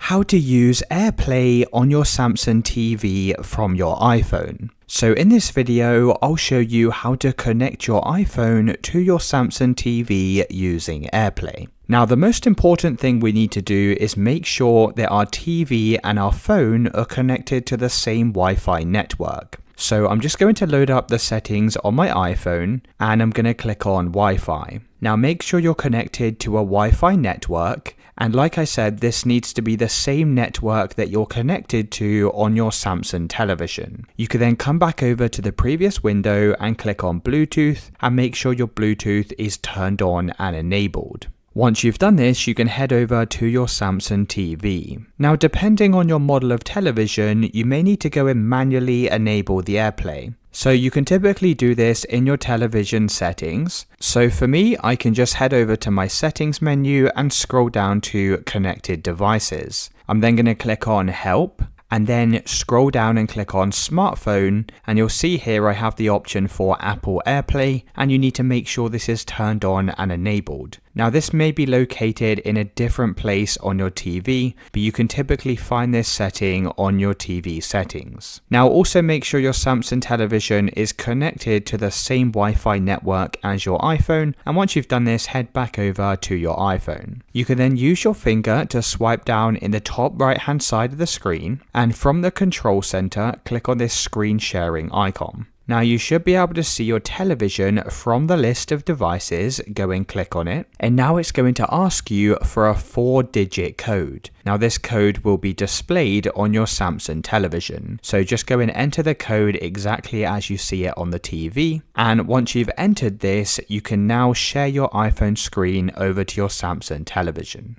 how to use AirPlay on your Samsung TV from your iPhone. So in this video, I'll show you how to connect your iPhone to your Samsung TV using AirPlay. Now, the most important thing we need to do is make sure that our TV and our phone are connected to the same Wi-Fi network. So I'm just going to load up the settings on my iPhone and I'm going to click on Wi-Fi. Now make sure you're connected to a Wi-Fi network, and like I said, this needs to be the same network that you're connected to on your Samsung television. You can then come back over to the previous window and click on Bluetooth and make sure your Bluetooth is turned on and enabled. Once you've done this, you can head over to your Samsung TV. Now, depending on your model of television, you may need to go and manually enable the AirPlay. So you can typically do this in your television settings. So for me, I can just head over to my settings menu and scroll down to connected devices. I'm then going to click on help, and then scroll down and click on smartphone, and you'll see here I have the option for Apple AirPlay, and you need to make sure this is turned on and enabled. Now this may be located in a different place on your TV, but you can typically find this setting on your TV settings. Now also make sure your Samsung television is connected to the same Wi-Fi network as your iPhone, and once you've done this, head back over to your iPhone. You can then use your finger to swipe down in the top right hand side of the screen, and from the control center, click on this screen sharing icon. Now you should be able to see your television from the list of devices. Go and click on it, and now it's going to ask you for a 4-digit code. Now this code will be displayed on your Samsung television, so just go and enter the code exactly as you see it on the TV, and once you've entered this, you can now share your iPhone screen over to your Samsung television.